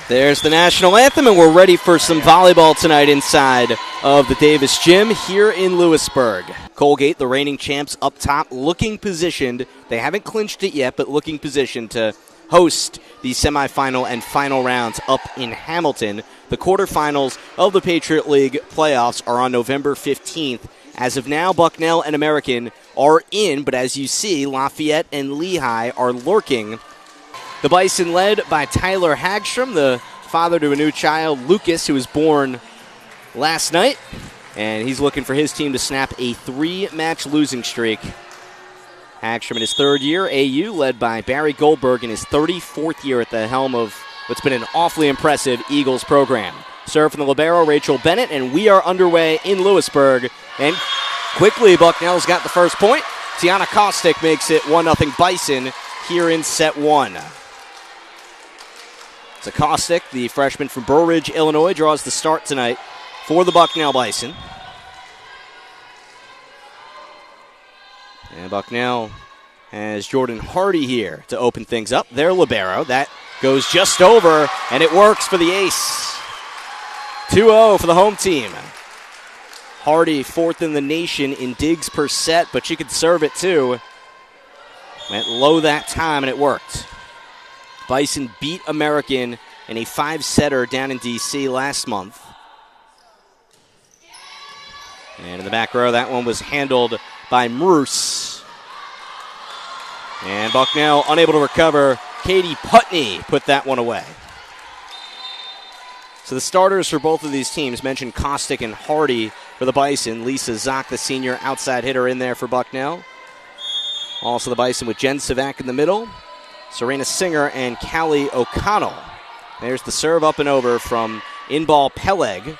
There's the national anthem, and we're ready for some volleyball tonight inside of the Davis Gym here in Lewisburg. Colgate, the reigning champs, up top, looking positioned. They haven't clinched it yet, but looking positioned to host the semifinal and final rounds up in Hamilton. The quarterfinals of the Patriot League playoffs are on November 15th. As of now, Bucknell and American are in, but as you see, Lafayette and Lehigh are lurking. The Bison led by Tyler Hagstrom, the father to a new child, Lucas, who was born last night. And he's looking for his team to snap a 3-match losing streak. Hagstrom in his third year, AU, led by Barry Goldberg in his 34th year at the helm of what's been an awfully impressive Eagles program. Serve from the libero, Rachel Bennett, and we are underway in Lewisburg. And quickly, Bucknell's got the first point. Tiana Kostick makes it 1-0 Bison here in set one. So Kostick, the freshman from Burr Ridge, Illinois, draws the start tonight for the Bucknell Bison. And Bucknell has Jordan Hardy here to open things up. Their libero. That goes just over, and it works for the ace. 2-0 for the home team. Hardy, fourth in the nation in digs per set, but she could serve it too. Went low that time, and it worked. Bison beat American in a 5-setter down in D.C. last month. And in the back row, that one was handled by Bruce. And Bucknell unable to recover. Katie Putney put that one away. So the starters for both of these teams mentioned Kostick and Hardy for the Bison. Lisa Zock, the senior outside hitter, in there for Bucknell. Also the Bison with Jen Savak in the middle. Serena Singer and Callie O'Connell. There's the serve up and over from in-ball Peleg.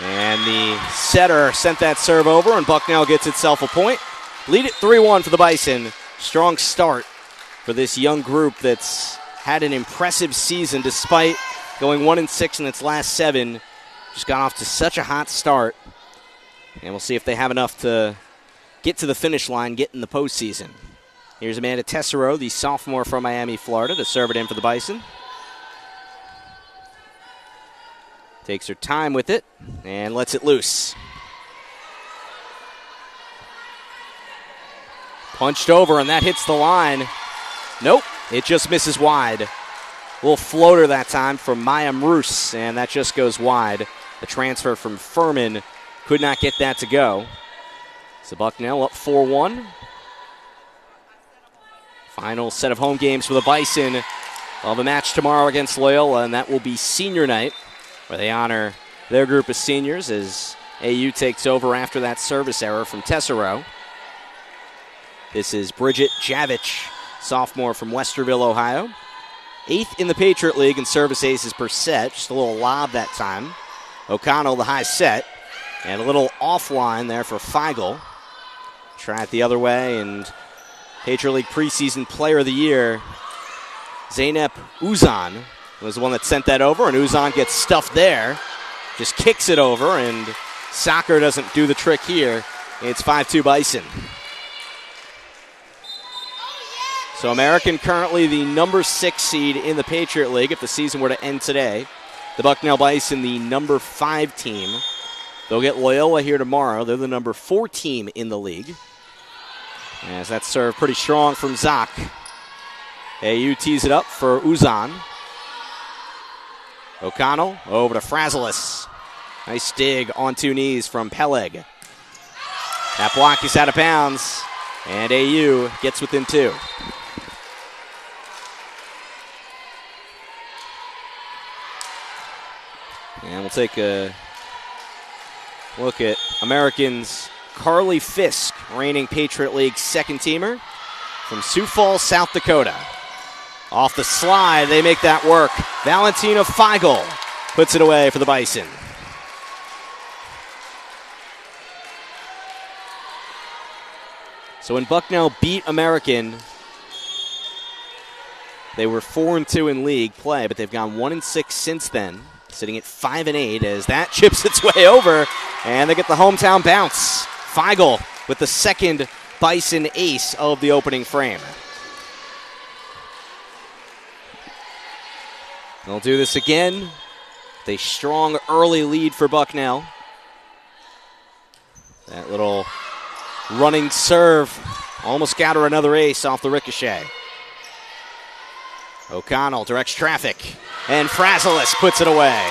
And the setter sent that serve over, and Bucknell gets itself a point. Lead it 3-1 for the Bison. Strong start for this young group that's had an impressive season despite going 1-6 in its last 7. Just got off to such a hot start. And we'll see if they have enough to get to the finish line, get in the postseason. Here's Amanda Tessero, the sophomore from Miami, Florida, to serve it in for the Bison. Takes her time with it and lets it loose. Punched over, and that hits the line. Nope, it just misses wide. A little floater that time from Maya Mroos, and that just goes wide. The transfer from Furman could not get that to go. So Bucknell up 4-1. Final set of home games for the Bison. We'll have a match tomorrow against Loyola, and that will be senior night, where they honor their group of seniors as AU takes over after that service error from Tessero. This is Bridget Javich, sophomore from Westerville, Ohio. 8th in the Patriot League in service aces per set. Just a little lob that time. O'Connell, the high set. And a little offline there for Feigl. Try it the other way, and Patriot League preseason player of the year, Zeynep Uzan, was the one that sent that over, and Uzan gets stuffed there. Just kicks it over, and soccer doesn't do the trick here. It's 5-2 Bison. So American currently the number 6 seed in the Patriot League if the season were to end today. The Bucknell Bison, the number 5 team. They'll get Loyola here tomorrow. They're the number 4 team in the league. As that serve pretty strong from Zock. AU tees it up for Uzan. O'Connell over to Frazelis. Nice dig on 2 knees from Peleg. That block is out of bounds, and AU gets within 2. And we'll take a look at Americans' Carly Fisk, reigning Patriot League second teamer from Sioux Falls, South Dakota. Off the slide, they make that work. Valentina Feigl puts it away for the Bison. So when Bucknell beat American, they were 4-2 in league play, but they've gone 1-6 since then, sitting at 5-8 as that chips its way over, and they get the hometown bounce. Feigl with the second Bison ace of the opening frame. They'll do this again with a strong early lead for Bucknell. That little running serve almost got her another ace off the ricochet. O'Connell directs traffic, and Frazelis puts it away.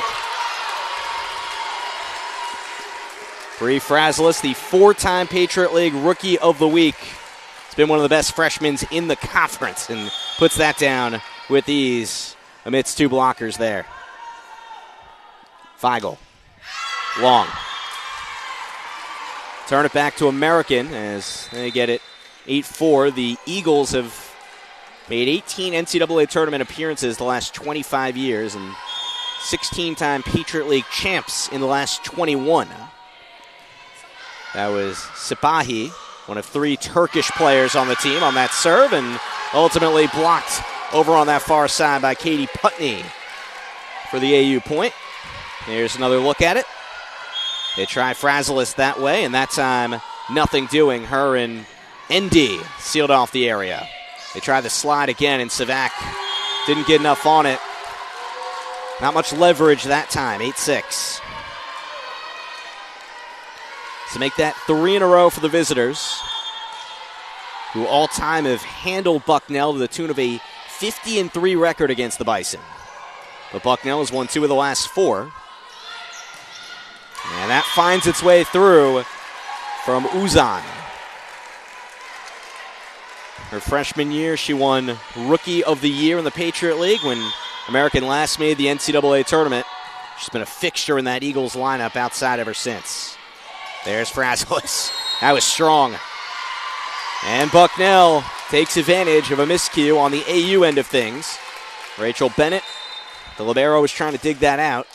Bree Frazelis, the 4-time Patriot League Rookie of the Week. He's been one of the best freshmen in the conference and puts that down with ease amidst 2 blockers there. Feigl, long. Turn it back to American as they get it 8-4. The Eagles have made 18 NCAA tournament appearances the last 25 years and 16-time Patriot League champs in the last 21. That was Sipahi, one of 3 Turkish players on the team on that serve, and ultimately blocked over on that far side by Katie Putney for the AU point. Here's another look at it. They try Frazelis that way, and that time nothing doing. Her and ND sealed off the area. They try the slide again, and Savak didn't get enough on it. Not much leverage that time, 8-6. To make that 3 in a row for the visitors, who all time have handled Bucknell to the tune of a 50-3 record against the Bison. But Bucknell has won 2 of the last 4. And that finds its way through from Uzan. Her freshman year, she won Rookie of the Year in the Patriot League when American last made the NCAA tournament. She's been a fixture in that Eagles lineup outside ever since. There's Frazelis. That was strong. And Bucknell takes advantage of a miscue on the AU end of things. Rachel Bennett, the libero, was trying to dig that out.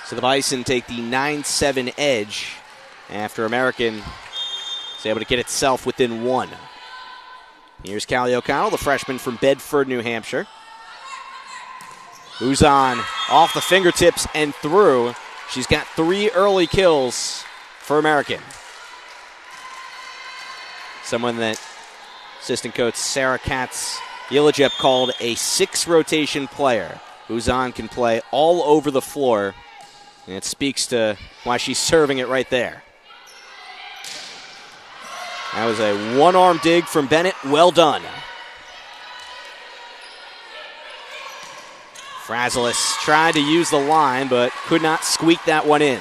So the Bison take the 9-7 edge after American is able to get itself within 1. Here's Callie O'Connell, the freshman from Bedford, New Hampshire. Uzan off the fingertips and through. She's got 3 early kills for American. Someone that assistant coach Sarah Katz-Yilajep called a 6-rotation player. Uzan can play all over the floor, and it speaks to why she's serving it right there. That was a one-arm dig from Bennett. Well done. Frazelis tried to use the line, but could not squeak that one in.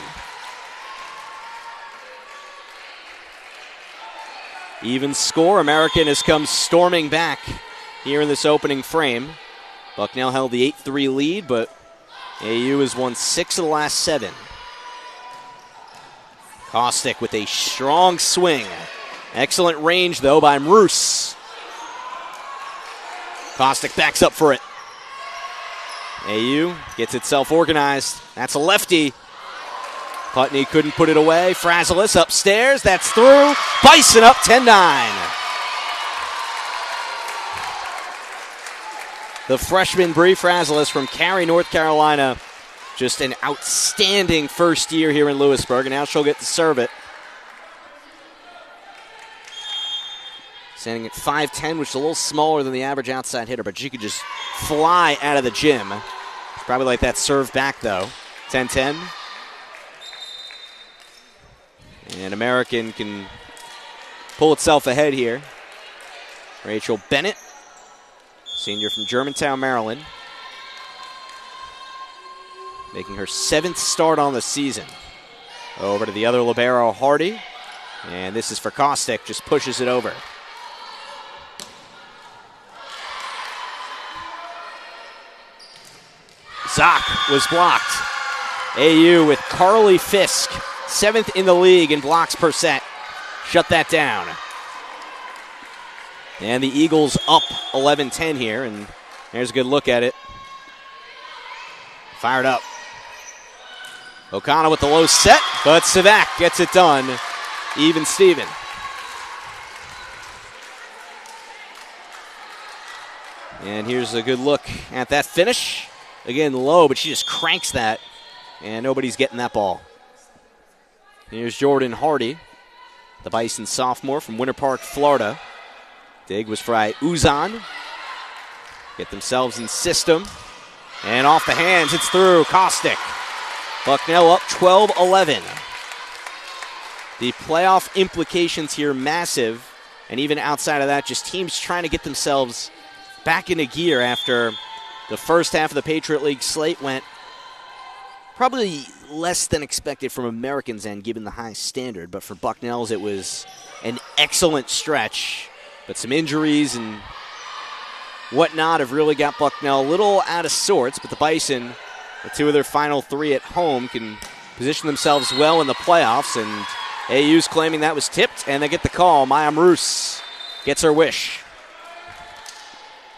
Even score. American has come storming back here in this opening frame. Bucknell held the 8-3 lead, but AU has won 6 of the last 7. Kostick with a strong swing. Excellent range, though, by Mroos. Kostick backs up for it. AU gets itself organized. That's a lefty. Putney couldn't put it away. Frazelis upstairs. That's through. Bison up 10-9. The freshman Bree Frazelis from Cary, North Carolina. Just an outstanding first year here in Lewisburg, and now she'll get to serve it. Standing at 5'10", which is a little smaller than the average outside hitter, but she could just fly out of the gym. She's probably like that serve back, though. 10-10. And American can pull itself ahead here. Rachel Bennett, senior from Germantown, Maryland, making her 7th start on the season. Over to the other libero, Hardy. And this is for Kostick, just pushes it over. Zock was blocked. AU with Carly Fisk, 7th in the league in blocks per set. Shut that down. And the Eagles up 11-10 here, and there's a good look at it. Fired up. O'Connell with the low set, but Savak gets it done. Even Steven. And here's a good look at that finish. Again, low, but she just cranks that, and nobody's getting that ball. Here's Jordan Hardy, the Bison sophomore from Winter Park, Florida. Dig was for Uzan. get themselves in system. And off the hands, it's through. Caustic. Bucknell up 12-11. The playoff implications here massive. And even outside of that, just teams trying to get themselves back into gear after the first half of the Patriot League slate went probably less than expected from Americans' end, given the high standard. But for Bucknell's, it was an excellent stretch. But some injuries and whatnot have really got Bucknell a little out of sorts. But the Bison, with 2 of their final 3 at home, can position themselves well in the playoffs. And AU's claiming that was tipped, and they get the call. Maya Roos gets her wish.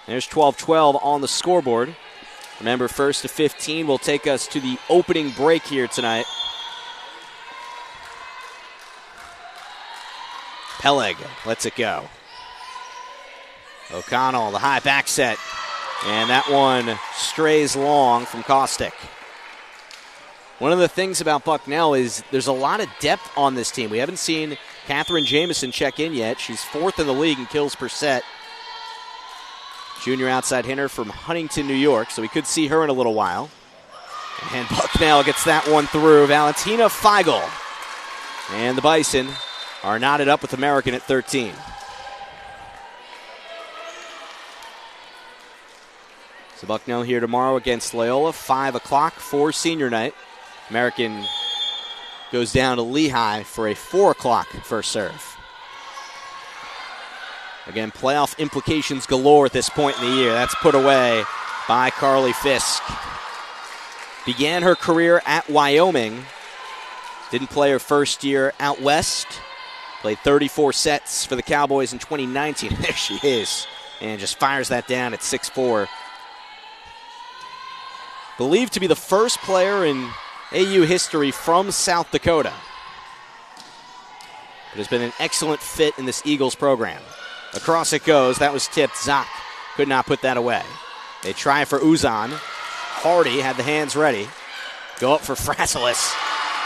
There's 12-12 on the scoreboard. Remember, 1st to 15 will take us to the opening break here tonight. Peleg lets it go. O'Connell, the high back set. And that one strays long from Caustic. One of the things about Bucknell is there's a lot of depth on this team. We haven't seen Catherine Jamison check in yet. She's 4th in the league in kills per set. Junior outside hitter from Huntington, New York, so we could see her in a little while. And Bucknell gets that one through. Valentina Feigl. And the Bison are knotted up with American at 13. So Bucknell here tomorrow against Loyola, 5 o'clock for senior night. American goes down to Lehigh for a 4 o'clock first serve. Again, playoff implications galore at this point in the year. That's put away by Carly Fisk. Began her career at Wyoming. Didn't play her first year out west. Played 34 sets for the Cowboys in 2019. There she is. And just fires that down at 6'4". Believed to be the first player in AU history from South Dakota. But has been an excellent fit in this Eagles program. Across it goes. That was tipped. Zock could not put that away. They try for Uzan. Hardy had the hands ready. Go up for Frasilis.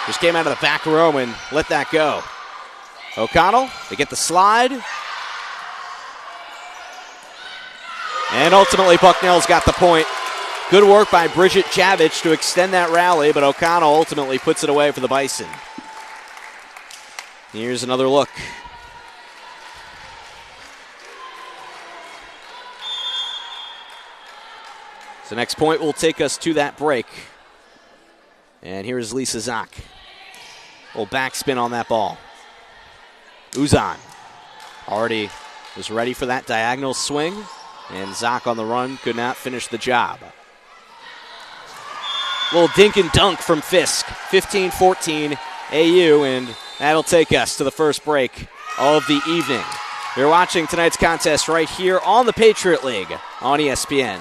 Just came out of the back row and let that go. O'Connell, they get the slide. And ultimately Bucknell's got the point. Good work by Bridget Javich to extend that rally, but O'Connell ultimately puts it away for the Bison. Here's another look. So next point will take us to that break. And here is Lisa Zock. Little backspin on that ball. Uzan already was ready for that diagonal swing. And Zock on the run could not finish the job. Little dink and dunk from Fisk. 15-14 AU, and that'll take us to the first break of the evening. You're watching tonight's contest right here on the Patriot League on ESPN.